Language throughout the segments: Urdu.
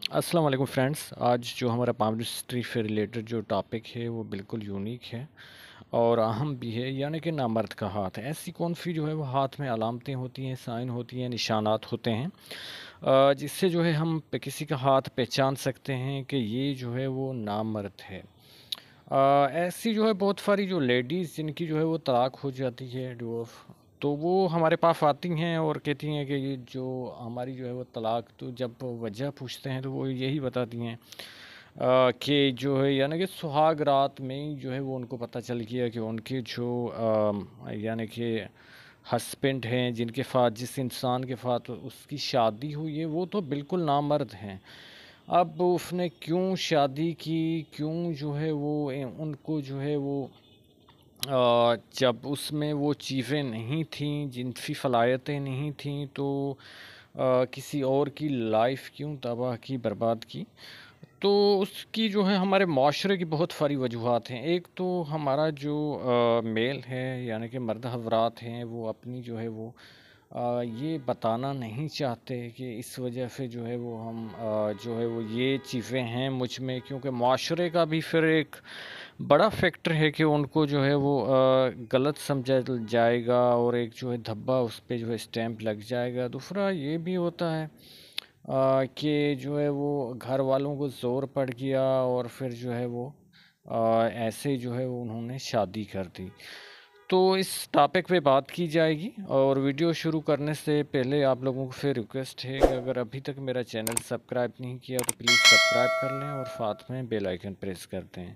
السلام علیکم فرینڈس، آج جو ہمارا پام ڈسٹری سے ریلیٹڈ جو ٹاپک ہے وہ بالکل یونیک ہے اور اہم بھی ہے، یعنی کہ نامرد کا ہاتھ ہے۔ ایسی کون سی جو ہے وہ ہاتھ میں علامتیں ہوتی ہیں، سائن ہوتی ہیں، نشانات ہوتے ہیں جس سے جو ہے ہم کسی کا ہاتھ پہچان سکتے ہیں کہ یہ جو ہے وہ نامرد ہے۔ ایسی جو ہے بہت ساری جو لیڈیز جن کی جو ہے وہ طلاق ہو جاتی ہے، ڈیورس، تو وہ ہمارے پاس آتی ہیں اور کہتی ہیں کہ یہ جو ہماری جو ہے وہ طلاق، تو جب وجہ پوچھتے ہیں تو وہ یہی بتاتی ہیں کہ جو ہے یعنی کہ سہاگ رات میں ہی جو ہے وہ ان کو پتہ چل گیا کہ ان کے جو یعنی کہ ہسبینڈ ہیں، جن کے ساتھ جس انسان کے ساتھ اس کی شادی ہوئی ہے، وہ تو بالکل نامرد ہیں۔ اب اس نے کیوں شادی کی، کیوں جو ہے وہ ان کو جو ہے وہ جب اس میں وہ چیزیں نہیں تھیں، جنسی صلاحیتیں نہیں تھیں، تو کسی اور کی لائف کیوں تباہ کی، برباد کی؟ تو اس کی جو ہے ہمارے معاشرے کی بہت ساری وجوہات ہیں۔ ایک تو ہمارا جو میل ہے، یعنی کہ مرد حضرات ہیں، وہ اپنی جو ہے وہ یہ بتانا نہیں چاہتے کہ اس وجہ سے جو ہے وہ ہم جو ہے وہ یہ چیزیں ہیں مجھ میں، کیونکہ معاشرے کا بھی پھر ایک بڑا فیکٹر ہے کہ ان کو جو ہے وہ غلط سمجھا جائے گا اور ایک جو ہے دھبا اس پہ جو ہے اسٹیمپ لگ جائے گا۔ دوسرا یہ بھی ہوتا ہے کہ جو ہے وہ گھر والوں کو زور پڑ گیا اور پھر جو ہے وہ ایسے جو ہے وہ انہوں نے شادی کر دی۔ تو اس ٹاپک پہ بات کی جائے گی، اور ویڈیو شروع کرنے سے پہلے آپ لوگوں سے ریکویسٹ ہے کہ اگر ابھی تک میرا چینل سبسکرائب نہیں کیا تو پلیز سبسکرائب کر لیں اور ساتھ میں بیل آئیکن پریس کر دیں۔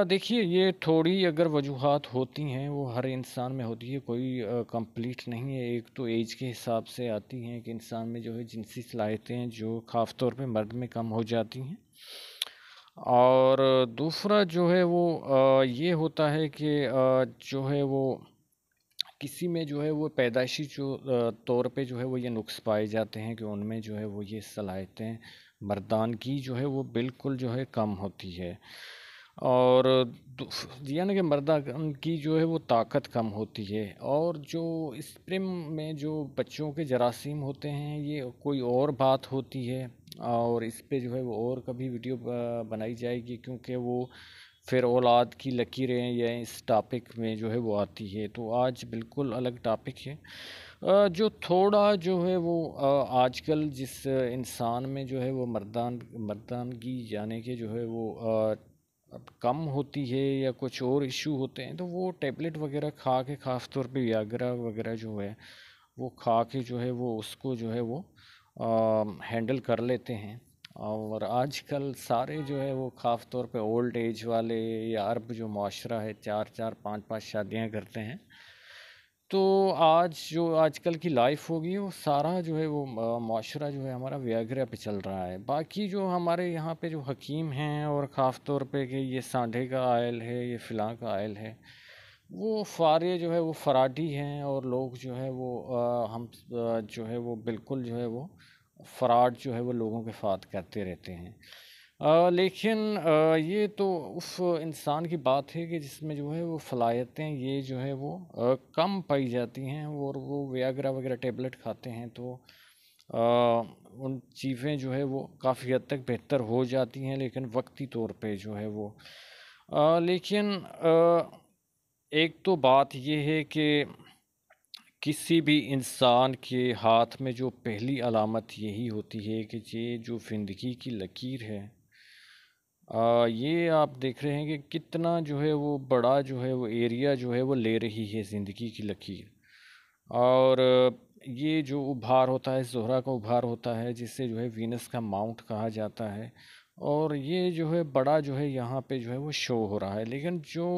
دیکھیے، یہ تھوڑی اگر وجوہات ہوتی ہیں، وہ ہر انسان میں ہوتی ہے، کوئی کمپلیٹ نہیں ہے۔ ایک تو ایج کے حساب سے آتی ہیں کہ انسان میں جو ہے جنسی صلاحیتیں جو خاص طور پہ مرد میں کم ہو جاتی ہیں، اور دوسرا جو ہے وہ یہ ہوتا ہے کہ جو ہے وہ کسی میں جو ہے وہ پیدائشی جو طور پہ جو ہے وہ یہ نقص پائے جاتے ہیں کہ ان میں جو ہے وہ یہ صلاحیتیں مردان کی جو ہے وہ بالکل جو ہے کم ہوتی ہے، اور یعنی کہ مردان کی جو ہے وہ طاقت کم ہوتی ہے، اور جو اسپرم میں جو بچوں کے جراثیم ہوتے ہیں یہ کوئی اور بات ہوتی ہے، اور اس پہ جو ہے وہ اور کبھی ویڈیو بنائی جائے گی، کیونکہ وہ پھر اولاد کی لکیریں یا اس ٹاپک میں جو ہے وہ آتی ہے۔ تو آج بالکل الگ ٹاپک ہے جو تھوڑا جو ہے وہ آج کل جس انسان میں جو ہے وہ مردانگی یعنی کہ جو ہے وہ اب کم ہوتی ہے یا کچھ اور ایشو ہوتے ہیں، تو وہ ٹیبلٹ وغیرہ کھا کے، خاص طور پہ ویاگرا وغیرہ جو ہے وہ کھا کے جو ہے وہ اس کو جو ہے وہ ہینڈل کر لیتے ہیں۔ اور آج کل سارے جو ہے وہ خاص طور پہ اولڈ ایج والے یا عرب جو معاشرہ ہے، چار چار پانچ پانچ شادیاں کرتے ہیں۔ تو آج کل کی لائف ہوگی، وہ سارا جو ہے وہ معاشرہ جو ہے ہمارا ویاگرا پہ چل رہا ہے۔ باقی جو ہمارے یہاں پہ جو حکیم ہیں، اور خاص طور پہ کہ یہ سانڈھے کا آئل ہے، یہ فلاں کا آئل ہے، وہ سارے جو ہے وہ فراڈی ہیں، اور لوگ جو ہے وہ ہم جو ہے وہ بالکل جو ہے وہ فراڈ جو ہے وہ لوگوں کے ساتھ کرتے رہتے ہیں۔ لیکن یہ تو اس انسان کی بات ہے کہ جس میں جو ہے وہ صلاحیتیں یہ جو ہے وہ کم پائی جاتی ہیں، اور وہ ویاگرا وغیرہ ٹیبلٹ کھاتے ہیں، تو ان چیزیں جو ہے وہ کافی حد تک بہتر ہو جاتی ہیں، لیکن وقتی طور پہ جو ہے وہ لیکن ایک تو بات یہ ہے کہ کسی بھی انسان کے ہاتھ میں جو پہلی علامت یہی ہوتی ہے کہ یہ جو زندگی کی لکیر ہے، یہ آپ دیکھ رہے ہیں کہ کتنا جو ہے وہ بڑا جو ہے وہ ایریا جو ہے وہ لے رہی ہے زندگی کی لکیر، اور یہ جو ابھار ہوتا ہے، زہرہ کا ابھار ہوتا ہے، جس سے جو ہے وینس کا ماؤنٹ کہا جاتا ہے، اور یہ جو ہے بڑا جو ہے یہاں پہ جو ہے وہ شو ہو رہا ہے، لیکن جو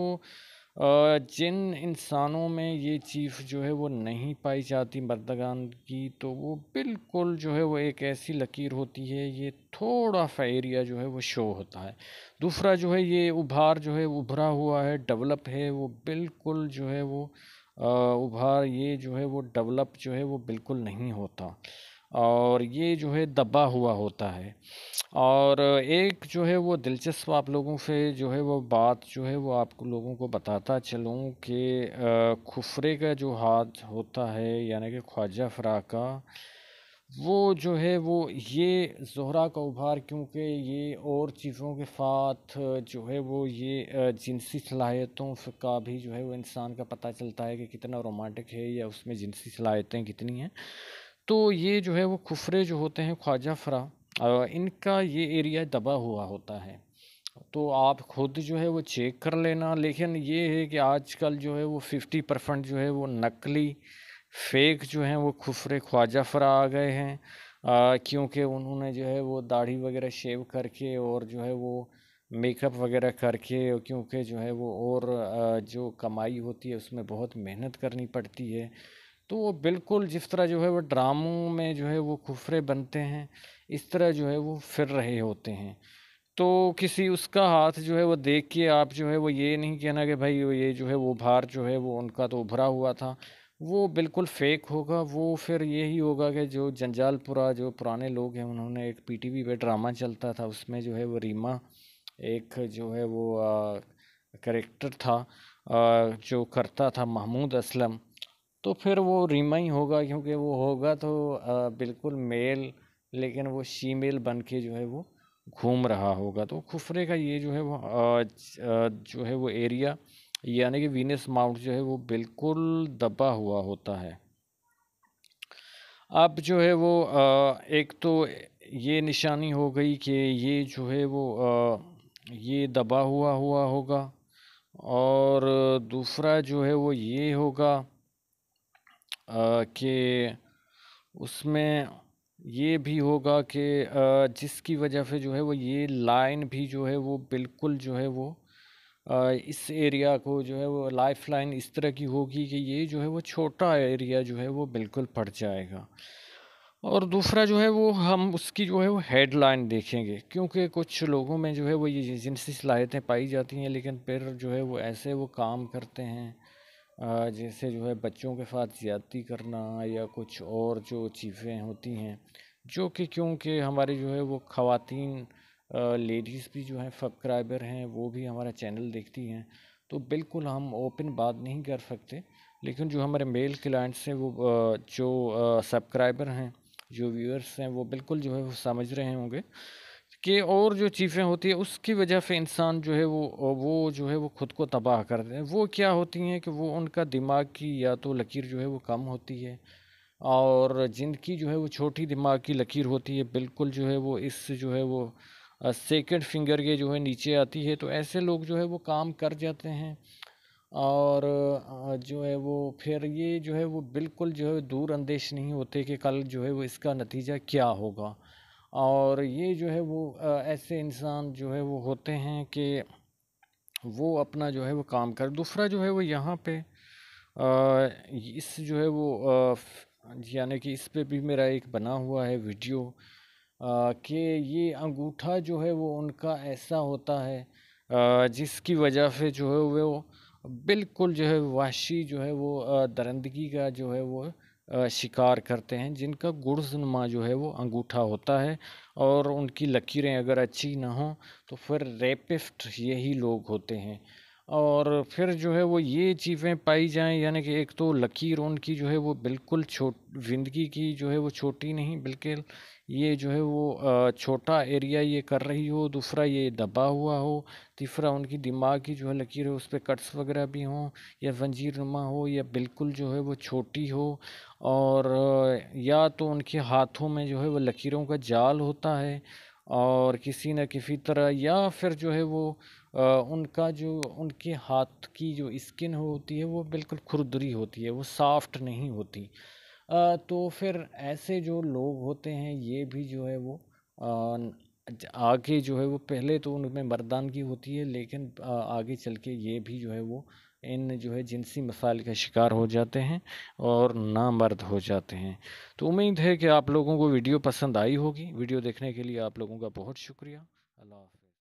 جن انسانوں میں یہ چیز جو ہے وہ نہیں پائی جاتی مردگان کی، تو وہ بالکل جو ہے وہ ایک ایسی لکیر ہوتی ہے، یہ تھوڑا سا ایریا جو ہے وہ شو ہوتا ہے۔ دوسرا جو ہے یہ ابھار جو ہے ابھرا ہوا ہے، ڈیولپ ہے، وہ بالکل جو ہے وہ ابھار یہ جو ہے وہ ڈیولپ جو ہے وہ بالکل نہیں ہوتا، اور یہ جو ہے دبا ہوا ہوتا ہے۔ اور ایک جو ہے وہ دلچسپ آپ لوگوں سے جو ہے وہ بات جو ہے وہ آپ لوگوں کو بتاتا چلوں کہ خفرے کا جو ہاتھ ہوتا ہے، یعنی کہ خواجہ فرا کا، وہ جو ہے وہ یہ زہرہ کا ابھار، کیونکہ یہ اور چیزوں کے ساتھ جو ہے وہ یہ جنسی صلاحیتوں کا بھی جو ہے وہ انسان کا پتہ چلتا ہے کہ کتنا رومانٹک ہے یا اس میں جنسی صلاحیتیں کتنی ہیں۔ تو یہ جو ہے وہ خفرے جو ہوتے ہیں خواجہ فرا، ان کا یہ ایریا دبا ہوا ہوتا ہے، تو آپ خود جو ہے وہ چیک کر لینا۔ لیکن یہ ہے کہ آج کل جو ہے وہ 50% جو ہے وہ نقلی فیک جو ہیں وہ خفرے خواجہ فرا آ گئے ہیں، کیونکہ انہوں نے جو ہے وہ داڑھی وغیرہ شیو کر کے اور جو ہے وہ میک اپ وغیرہ کر کے، کیونکہ جو ہے وہ اور جو کمائی ہوتی ہے اس میں بہت محنت کرنی پڑتی ہے، تو وہ بالکل جس طرح جو ہے وہ ڈراموں میں جو ہے وہ خفرے بنتے ہیں اس طرح جو ہے وہ پھر رہے ہوتے ہیں۔ تو کسی اس کا ہاتھ جو ہے وہ دیکھ کے آپ جو ہے وہ یہ نہیں کہنا کہ بھائی یہ جو ہے وہ بھار جو ہے وہ ان کا تو ابھرا ہوا تھا، وہ بالکل فیک ہوگا۔ وہ پھر یہی ہوگا کہ جو جنجال پورا جو پرانے لوگ ہیں انہوں نے ایک پی ٹی وی پہ ڈرامہ چلتا تھا، اس میں جو ہے وہ ریما ایک جو ہے وہ کریکٹر تھا جو کرتا تھا محمود اسلم، تو پھر وہ ریما ہی ہوگا، کیونکہ وہ ہوگا تو بالکل میل، لیکن وہ شیمیل بن کے جو ہے وہ گھوم رہا ہوگا۔ تو خفرے کا یہ جو ہے وہ جو ہے وہ ایریا، یعنی کہ وینس ماؤنٹ جو ہے وہ بالکل دبا ہوا ہوتا ہے۔ اب جو ہے وہ ایک تو یہ نشانی ہو گئی کہ یہ جو ہے وہ یہ دبا ہوا ہوگا، اور دوسرا جو ہے وہ یہ ہوگا کہ اس میں یہ بھی ہوگا کہ جس کی وجہ سے جو ہے وہ یہ لائن بھی جو ہے وہ بالکل جو ہے وہ اس ایریا کو جو ہے وہ لائف لائن اس طرح کی ہوگی کہ یہ جو ہے وہ چھوٹا ایریا جو ہے وہ بالکل پڑ جائے گا۔ اور دوسرا جو ہے وہ ہم اس کی جو ہے وہ ہیڈ لائن دیکھیں گے، کیونکہ کچھ لوگوں میں جو ہے وہ یہ جنسی صلاحیتیں پائی جاتی ہیں، لیکن پھر جو ہے وہ ایسے وہ کام کرتے ہیں جیسے جو ہے بچوں کے ساتھ زیادتی کرنا یا کچھ اور جو چیزیں ہوتی ہیں، جو کہ کیونکہ ہماری جو ہے وہ خواتین لیڈیز بھی جو ہیں سبسکرائبر ہیں، وہ بھی ہمارا چینل دیکھتی ہیں، تو بالکل ہم اوپن بات نہیں کر سکتے، لیکن جو ہمارے میل کلائنٹس ہیں وہ جو سبسکرائبر ہیں، جو ویورز ہیں، وہ بالکل جو ہے وہ سمجھ رہے ہوں گے کہ اور جو چیزیں ہوتی ہیں اس کی وجہ سے انسان جو ہے وہ جو ہے وہ خود کو تباہ کر دیں۔ وہ کیا ہوتی ہیں کہ وہ ان کا دماغ کی یا تو لکیر جو ہے وہ کم ہوتی ہے، اور جن کی جو ہے وہ چھوٹی دماغ کی لکیر ہوتی ہے بالکل جو ہے وہ اس جو ہے وہ سیکنڈ فنگر کے جو ہے نیچے آتی ہے، تو ایسے لوگ جو ہے وہ کام کر جاتے ہیں، اور جو ہے وہ پھر یہ جو ہے وہ بالکل جو ہے دور اندیش نہیں ہوتے کہ کل جو ہے وہ اس کا نتیجہ کیا ہوگا، اور یہ جو ہے وہ ایسے انسان جو ہے وہ ہوتے ہیں کہ وہ اپنا جو ہے وہ کام کر۔ دوسرا جو ہے وہ یہاں پہ اس جو ہے وہ یعنی کہ اس پہ بھی میرا ایک بنا ہوا ہے ویڈیو کہ یہ انگوٹھا جو ہے وہ ان کا ایسا ہوتا ہے جس کی وجہ سے جو ہے وہ بالکل جو ہے وحشی جو ہے وہ درندگی کا جو ہے وہ شکار کرتے ہیں، جن کا گرز نما جو ہے وہ انگوٹھا ہوتا ہے، اور ان کی لکیریں اگر اچھی نہ ہوں تو پھر ریپسٹ یہی لوگ ہوتے ہیں۔ اور پھر جو ہے وہ یہ چیزیں پائی جائیں، یعنی کہ ایک تو لکیر ان کی جو ہے وہ بالکل زندگی کی جو ہے وہ چھوٹی نہیں، بلکہ یہ جو ہے وہ چھوٹا ایریا یہ کر رہی ہو، دوسرا یہ دبا ہوا ہو، تیسرا ان کی دماغ کی جو ہے لکیر ہے اس پہ کٹس وغیرہ بھی ہوں، یا زنجیر نما ہو، یا بالکل جو ہے وہ چھوٹی ہو، اور یا تو ان کے ہاتھوں میں جو ہے وہ لکیروں کا جال ہوتا ہے، اور کسی نہ کسی طرح، یا پھر جو ہے وہ ان کا جو ان کے ہاتھ کی جو اسکن ہوتی ہے وہ بالکل کھردری ہوتی ہے، وہ سافٹ نہیں ہوتی۔ تو پھر ایسے جو لوگ ہوتے ہیں یہ بھی جو ہے وہ آگے جو ہے وہ پہلے تو ان میں مردانگی ہوتی ہے، لیکن آگے چل کے یہ بھی جو ہے وہ ان جو ہے جنسی مسائل کا شکار ہو جاتے ہیں اور نامرد ہو جاتے ہیں۔ تو امید ہے کہ آپ لوگوں کو ویڈیو پسند آئی ہوگی۔ ویڈیو دیکھنے کے لیے آپ لوگوں کا بہت شکریہ۔ اللہ حافظ۔